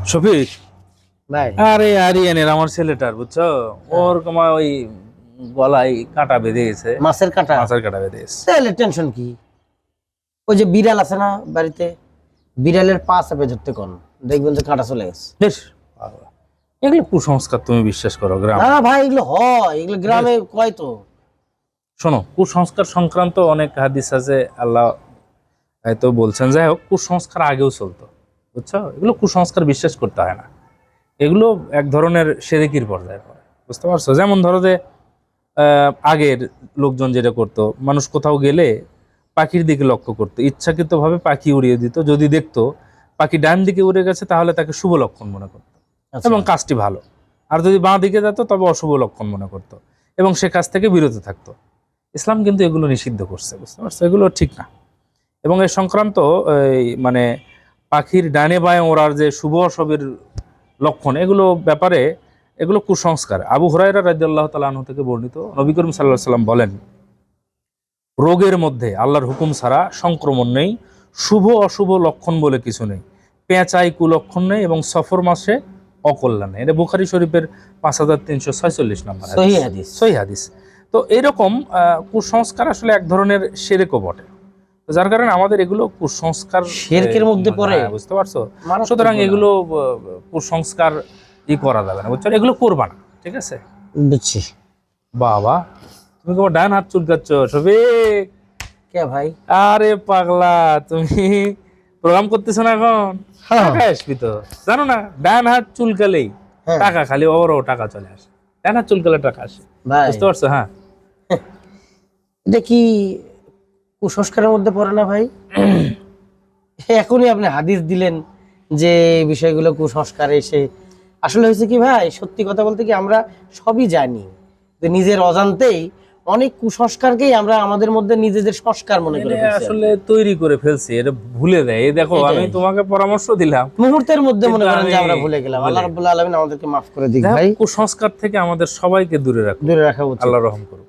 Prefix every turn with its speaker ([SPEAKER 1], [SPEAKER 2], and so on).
[SPEAKER 1] শফিক
[SPEAKER 2] ভাই
[SPEAKER 1] আরে আরিয়ানের আমার ছেলেটার বুঝছো ওর কমা ওই গলায় কাঁটা বেঁধে গেছে,
[SPEAKER 2] মাছের কাঁটা
[SPEAKER 1] মাছের কাঁটা বেঁধে গেছে।
[SPEAKER 2] তাহলে টেনশন কি? ওই যে বিড়াল আছে না বাড়িতে, বিড়ালের পা চাপে ধরতে কোন দেখবেন যে কাঁটা চলে গেছে।
[SPEAKER 1] বেশ এগুলো কুসংস্কার, তুমি বিশ্বাস করো গ্রাম?
[SPEAKER 2] না ভাই, এগুলো হয়, এগুলো গ্রামে কয় তো।
[SPEAKER 1] শোনো, কুসংস্কার সংক্রান্ত অনেক হাদিস আছে, আল্লাহ হয়তো বলছেন। যাই হোক, কুসংস্কার আগেও চলতো, বুঝছো? এগুলো কুসংস্কার বিশ্বাস করতে হয় না, এগুলো এক ধরনের শিরকির পর্যায়ে পড়ে, বুঝতে পারছো? যেমন ধরো যে আগের লোকজন যেটা করতো, মানুষ কোথাও গেলে পাখির দিকে লক্ষ্য করতো, ইচ্ছাকৃতভাবে পাখি উড়িয়ে দিত। যদি দেখতো পাখি ডান দিকে উড়ে গেছে তাহলে তাকে শুভ লক্ষণ মনে করতো এবং কাজটি ভালো, আর যদি বাঁ দিকে যেত তবে অশুভ লক্ষণ মনে করতো এবং সে কাজ থেকে বিরত থাকতো। ইসলাম কিন্তু এগুলো নিষিদ্ধ করছে, বুঝতে পারছো? এগুলো ঠিক না। এবং এর সংক্রান্ত মানে পাখির ডানে বায়ে ওড়ার যে শুভ অশুভের লক্ষণ, এগুলো ব্যাপারে এগুলো কুসংস্কার। আবু হুরায়রা রাদিয়াল্লাহু তাআলা আনহু থেকে বর্ণিত, নবী করিম সাল্লাল্লাহু আলাইহি সাল্লাম বলেন, রোগের মধ্যে আল্লাহর হুকুম ছাড়া সংক্রমণ নেই, শুভ অশুভ লক্ষণ বলে কিছু নেই, পেঁচাই কুলক্ষণ নেই এবং সফর মাসে অকল্যাণ নেই। এটা বুখারী শরীফের 5346 নম্বর
[SPEAKER 2] সহিহ হাদিস।
[SPEAKER 1] সহিহ হাদিস। তো এরকম কুসংস্কার আসলে এক ধরনের শিরকও বটে, যার কারণে আমাদের এগুলো কুসংস্কার
[SPEAKER 2] শিরকের মধ্যে পড়ে,
[SPEAKER 1] বুঝতে পারছো? সুতরাং এগুলো কুসংস্কার করা যাবে না, বুঝছো? এগুলো করবা না, ঠিক আছে?
[SPEAKER 2] বুঝছি।
[SPEAKER 1] বাবা, তুমি তোমার ডান হাত চুলকাচ্ছ শফিক।
[SPEAKER 2] কে ভাই?
[SPEAKER 1] আরে পাগলা, তুমি প্রোগ্রাম করতেছো না এখন? টাকা আসবি তো, জানো না? ডান হাত চুলকালেই টাকা, খালি ওরও টাকা চলে আসে। ডান হাত চুলকালে টাকা আসে, বুঝতে পারছো? হ্যাঁ,
[SPEAKER 2] এটা কি কুসংস্কারের মধ্যে পড়ে না ভাই? এখনই আপনি হাদিস দিলেন যে বিষয়গুলো কুসংস্কার। এসে আসলে হয়েছে কি ভাই, সত্যি কথা বলতে কি, আমরা সবই জানি, নিজের অজান্তেই অনেক কুসংস্কারকেই আমরা আমাদের মধ্যে নিজেদের সংস্কার মনে করে ফেলছি,
[SPEAKER 1] আসলে তৈরি করে ফেলছি, এটা ভুলে দেয়। এই দেখো, আমি তোমাকে পরামর্শ দিলাম,
[SPEAKER 2] মুহূর্তের মধ্যে মনে করেন যে আমরা ভুলে গেলাম। আল্লাহ রাব্বুল আলামিন আমাদেরকে মাফ করে দিক ভাই।
[SPEAKER 1] কুসংস্কার থেকে আমাদের সবাইকে দূরে রাখো,
[SPEAKER 2] দূরে রাখা উচিত।
[SPEAKER 1] আল্লাহ রহম করুক।